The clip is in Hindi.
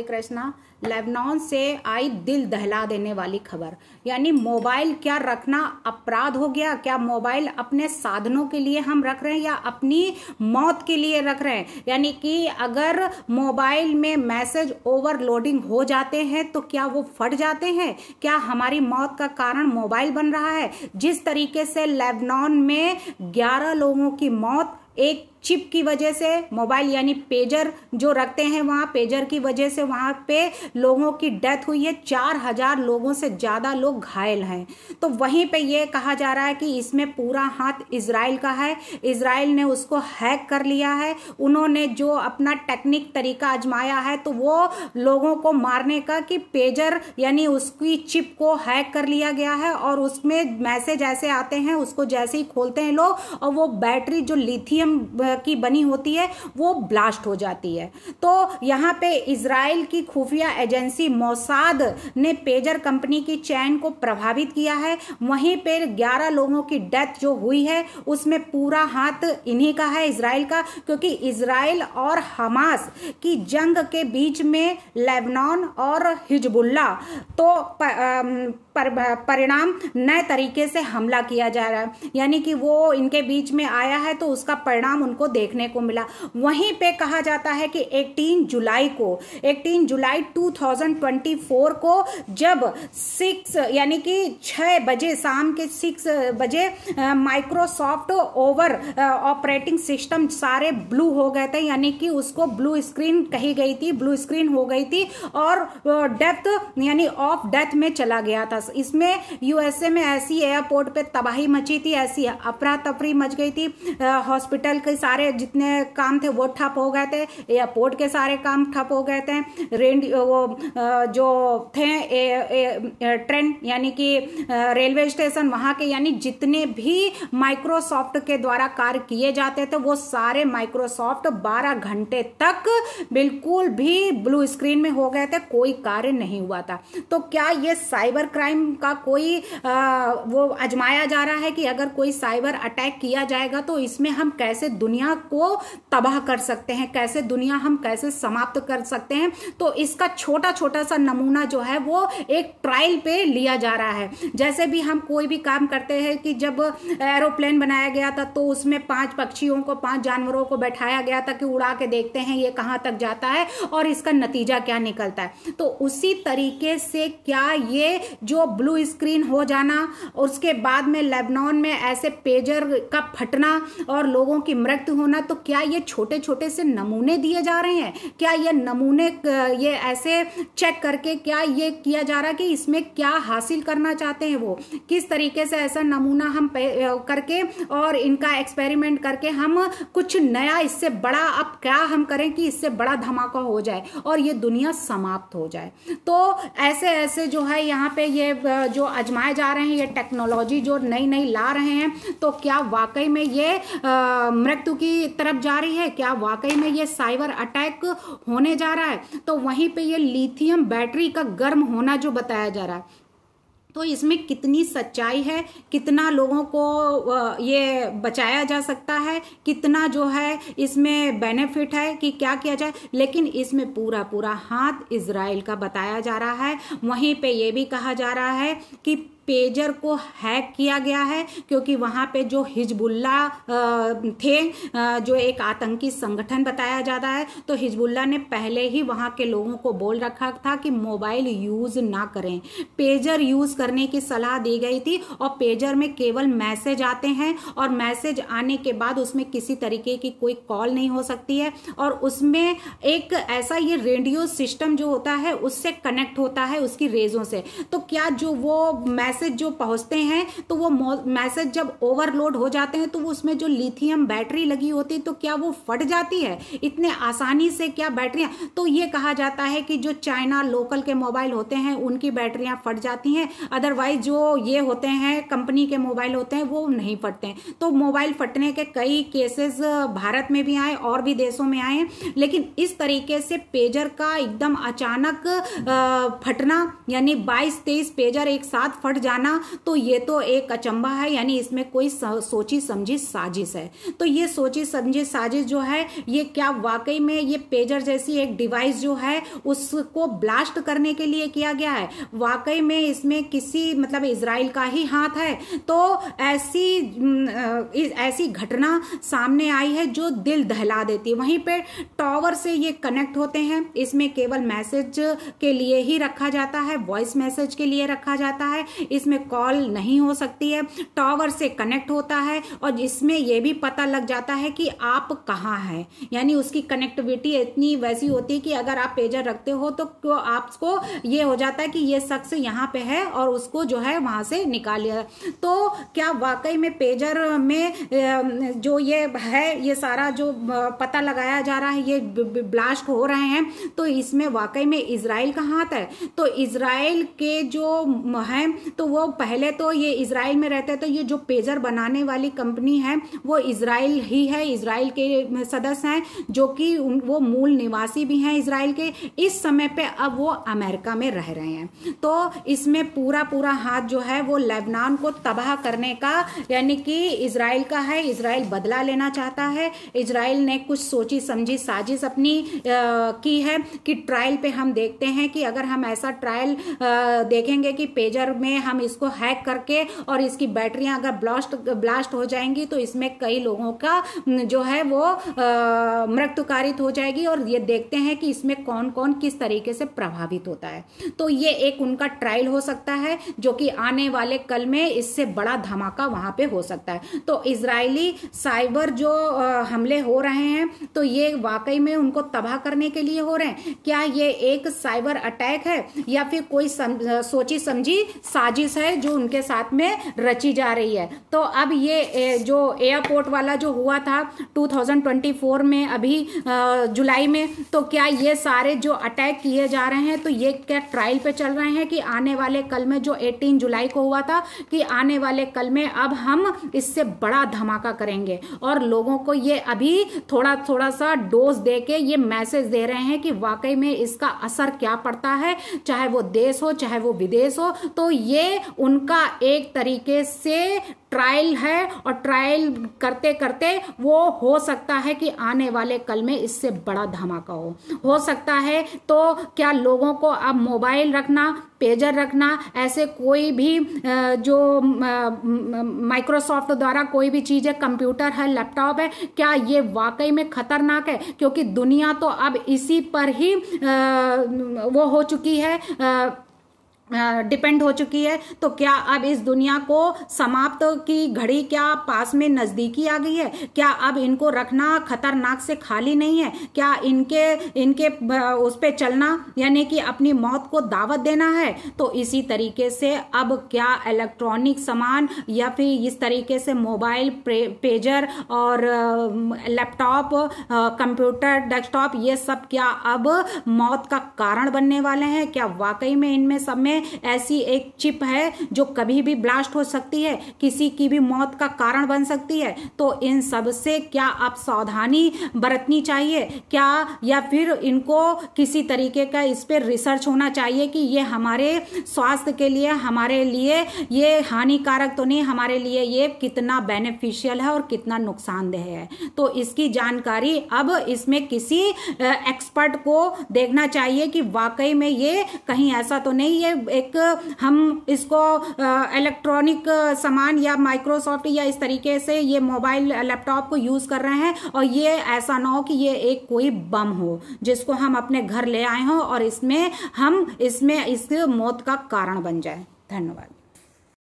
कृष्णा, लेबनान से आई दिल दहला देने वाली खबर। यानी मोबाइल क्या रखना अपराध हो गया? क्या मोबाइल अपने साधनों के लिए हम रख रहे हैं या अपनी मौत के लिए रख रहे हैं? यानी कि अगर मोबाइल में मैसेज ओवरलोडिंग हो जाते हैं तो क्या वो फट जाते हैं? क्या हमारी मौत का कारण मोबाइल बन रहा है? जिस तरीके से लेबनान में 11 लोगों की मौत एक चिप की वजह से, मोबाइल यानी पेजर जो रखते हैं वहां, पेजर की वजह से वहां पे लोगों की डेथ हुई है। 4000 लोगों से ज्यादा लोग घायल हैं। तो वहीं पे ये कहा जा रहा है कि इसमें पूरा हाथ इजराइल का है। इजराइल ने उसको हैक कर लिया है। उन्होंने जो अपना टेक्निक तरीका आजमाया है तो वो लोगों को मारने का, कि पेजर यानी उसकी चिप को हैक कर लिया गया है और उसमें मैसेज ऐसे आते हैं, उसको जैसे ही खोलते हैं लोग और वो बैटरी जो लिथियम की बनी होती है वो ब्लास्ट हो जाती है। तो यहाँ पे इजराइल की खुफिया एजेंसी मोसाद ने पेजर कंपनी की चैन को प्रभावित किया है। वहीं पे 11 लोगों की डेथ जो हुई है उसमें पूरा हाथ इन्हीं का है, इजराइल का, क्योंकि इजराइल और हमास की जंग के बीच में लेबनान और हिजबुल्ला तो परिणाम नए तरीके से हमला किया जा रहा है। यानी कि वो इनके बीच में आया है तो उसका परिणाम उनको देखने को मिला। वहीं पे कहा जाता है कि 18 जुलाई 2024 को जब 6 यानी कि 6 बजे, शाम के 6 बजे माइक्रोसॉफ्ट ओवर ऑपरेटिंग सिस्टम सारे ब्लू हो गए थे। यानी कि उसको ब्लू स्क्रीन कही गई थी, ब्लू स्क्रीन हो गई थी और डेथ यानी ऑफ डेथ में चला गया था। इसमें यूएसए में ऐसी एयरपोर्ट पे तबाही मची थी, ऐसी अफरा तफरी मच गई थी। हॉस्पिटल के सारे जितने काम थे वो ठप हो गए थे, एयरपोर्ट के सारे काम ठप हो गए थे। जो थे ट्रेन यानी कि रेलवे स्टेशन वहां के, यानी जितने भी माइक्रोसॉफ्ट के द्वारा कार्य किए जाते थे वो सारे माइक्रोसॉफ्ट 12 घंटे तक बिल्कुल भी ब्लू स्क्रीन में हो गए थे, कोई कार्य नहीं हुआ था। तो क्या ये साइबर क्राइम का कोई वो आजमाया जा रहा है कि अगर कोई साइबर अटैक किया जाएगा तो इसमें हम कैसे दुनिया को तबाह कर सकते हैं, कैसे दुनिया हम कैसे समाप्त कर सकते हैं? तो इसका छोटा छोटा सा नमूना जो है वो एक ट्रायल पे लिया जा रहा है। जैसे भी हम कोई भी काम करते हैं कि जब एरोप्लेन बनाया गया था तो उसमें 5 पक्षियों को, 5 जानवरों को बैठाया गया था कि उड़ा के देखते हैं ये कहां तक जाता है और इसका नतीजा क्या निकलता है। तो उसी तरीके से क्या ये जो ब्लू स्क्रीन हो जाना, उसके बाद में लेबनान में ऐसे पेजर का फटना और लोगों की मृत्यु होना, तो क्या ये छोटे छोटे से नमूने दिए जा रहे हैं? क्या ये नमूने ये ऐसे चेक करके क्या ये किया जा रहा है कि इसमें क्या हासिल करना चाहते हैं वो, किस तरीके से ऐसा नमूना हम करके और इनका एक्सपेरिमेंट करके हम कुछ नया, इससे बड़ा अब क्या हम करें कि इससे बड़ा धमाका हो जाए और ये दुनिया समाप्त हो जाए। तो ऐसे ऐसे जो है यहाँ पे ये जो आजमाए जा रहे हैं, ये टेक्नोलॉजी जो नई नई ला रहे हैं, तो क्या वाकई में ये मृत्यु की तरफ जा रही है? क्या वाकई में ये साइबर अटैक होने जा रहा है? तो वहीं पे ये लिथियम बैटरी का गर्म होना जो बताया जा रहा है, तो इसमें कितनी सच्चाई है, कितना लोगों को ये बचाया जा सकता है, कितना जो है इसमें बेनिफिट है कि क्या किया जाए, लेकिन इसमें पूरा पूरा हाथ इजराइल का बताया जा रहा है। वहीं पे ये भी कहा जा रहा है कि पेजर को हैक किया गया है क्योंकि वहां पे जो हिजबुल्ला थे, जो एक आतंकी संगठन बताया जाता है, तो हिजबुल्ला ने पहले ही वहां के लोगों को बोल रखा था कि मोबाइल यूज ना करें, पेजर यूज करने की सलाह दी गई थी। और पेजर में केवल मैसेज आते हैं और मैसेज आने के बाद उसमें किसी तरीके की कोई कॉल नहीं हो सकती है और उसमें एक ऐसा ये रेडियो सिस्टम जो होता है उससे कनेक्ट होता है उसकी रेजों से। तो क्या जो वो मैसेज जो पहुंचते हैं तो वो मैसेज जब ओवरलोड हो जाते हैं तो वो उसमें जो लिथियम बैटरी लगी होती है तो क्या वो फट जाती है इतने आसानी से? क्या बैटरियां, तो ये कहा जाता है कि जो चाइना लोकल के मोबाइल होते हैं उनकी बैटरियां फट जाती हैं, अदरवाइज जो ये होते हैं कंपनी के मोबाइल होते हैं वो नहीं फटते हैं। तो मोबाइल फटने के कई केसेस भारत में भी आए और भी देशों में आए, लेकिन इस तरीके से पेजर का एकदम अचानक फटना, यानी 22-23 पेजर एक साथ फट जाना तो ये तो एक अचंभा है, यानी इसमें कोई सोची समझी साजिश है। तो ये सोची समझी साजिश जो है ये क्या वाकई में ये पेजर जैसी एक डिवाइस जो है उसको ब्लास्ट करने के लिए किया गया है? वाकई में इसमें किसी मतलब इजराइल का ही हाथ है? तो ऐसी घटना सामने आई है जो दिल दहला देती है। वहीं पे टावर से ये कनेक्ट होते हैं, इसमें केवल मैसेज के लिए ही रखा जाता है, वॉइस मैसेज के लिए रखा जाता है, इसमें कॉल नहीं हो सकती है। टावर से कनेक्ट होता है और इसमें यह भी पता लग जाता है कि आप कहाँ हैं, यानी उसकी कनेक्टिविटी इतनी वैसी होती है कि अगर आप पेजर रखते हो तो आपको ये हो जाता है कि ये शख्स यहाँ पे है और उसको जो है वहां से निकालिए। तो क्या वाकई में पेजर में जो ये है ये सारा जो पता लगाया जा रहा है ये ब्लास्ट हो रहे हैं, तो इसमें वाकई में इजराइल का हाथ है? तो इजराइल के जो हैं तो वो पहले तो ये इजराइल में रहते हैं, तो ये जो पेजर बनाने वाली कंपनी है वो इजराइल ही है, इजराइल के सदस्य हैं जो कि वो मूल निवासी भी हैं इजराइल के। इस समय पे अब वो अमेरिका में रह रहे हैं। तो इसमें पूरा हाथ जो है वो लेबनान को तबाह करने का यानी कि इजराइल का है। इजराइल बदला लेना चाहता है। इजराइल ने कुछ सोची समझी साजिश अपनी की है कि ट्रायल पे हम देखते हैं कि अगर हम ऐसा ट्रायल देखेंगे कि पेजर में हम इसको हैक करके और इसकी बैटरियां अगर ब्लास्ट हो जाएंगी तो इसमें कई लोगों का जो है वो मृत्युकारित हो जाएगी, और ये देखते हैं कि इसमें कौन कौन किस तरीके से प्रभावित होता है। तो ये एक उनका ट्रायल हो सकता है जो कि आने वाले कल में इससे बड़ा धमाका वहां पे हो सकता है। तो इजरायली साइबर जो हमले हो रहे हैं तो ये वाकई में उनको तबाह करने के लिए हो रहे हैं? क्या ये एक साइबर अटैक है या फिर कोई सोची समझी साजिश है जो उनके साथ में रची जा रही है? तो अब ये जो एयरपोर्ट वाला जो हुआ था 2024 में अभी जुलाई में, तो क्या ये सारे जो अटैक किए जा रहे हैं तो ये क्या ट्रायल पे चल रहे हैं कि आने वाले कल में जो 18 जुलाई को हुआ था कि आने वाले कल में अब हम इससे बड़ा धमाका करेंगे, और लोगों को ये अभी थोड़ा सा डोज दे के ये मैसेज दे रहे हैं कि वाकई में इसका असर क्या पड़ता है, चाहे वो देश हो चाहे वो विदेश हो। तो ये उनका एक तरीके से ट्रायल है, और ट्रायल करते करते वो हो सकता है कि आने वाले कल में इससे बड़ा धमाका हो सकता है। तो क्या लोगों को अब मोबाइल रखना, पेजर रखना, ऐसे कोई भी जो माइक्रोसॉफ्ट द्वारा कोई भी चीज़ है, कंप्यूटर है, लैपटॉप है, क्या ये वाकई में खतरनाक है? क्योंकि दुनिया तो अब इसी पर ही वो हो चुकी है, डिपेंड हो चुकी है। तो क्या अब इस दुनिया को समाप्त की घड़ी क्या पास में नजदीकी आ गई है? क्या अब इनको रखना खतरनाक से खाली नहीं है? क्या इनके उस पे चलना यानी कि अपनी मौत को दावत देना है? तो इसी तरीके से अब क्या इलेक्ट्रॉनिक सामान या फिर इस तरीके से मोबाइल, पेजर और लैपटॉप, कंप्यूटर, डेस्कटॉप, ये सब क्या अब मौत का कारण बनने वाले हैं? क्या वाकई में इनमें सब में ऐसी एक चिप है जो कभी भी ब्लास्ट हो सकती है, किसी की भी मौत का कारण बन सकती है? तो इन सब से क्या आप सावधानी बरतनी चाहिए क्या, या फिर इनको किसी तरीके का इस पर रिसर्च होना चाहिए कि ये हमारे स्वास्थ्य के लिए, हमारे लिए ये हानिकारक तो नहीं, हमारे लिए ये कितना बेनिफिशियल है और कितना नुकसानदेह है? तो इसकी जानकारी अब इसमें किसी एक्सपर्ट को देखना चाहिए कि वाकई में ये कहीं ऐसा तो नहीं है एक हम इसको इलेक्ट्रॉनिक सामान या माइक्रोसॉफ्ट या इस तरीके से ये मोबाइल, लैपटॉप को यूज कर रहे हैं और ये ऐसा ना हो कि ये एक कोई बम हो जिसको हम अपने घर ले आए हों और इसमें इस मौत का कारण बन जाए। धन्यवाद।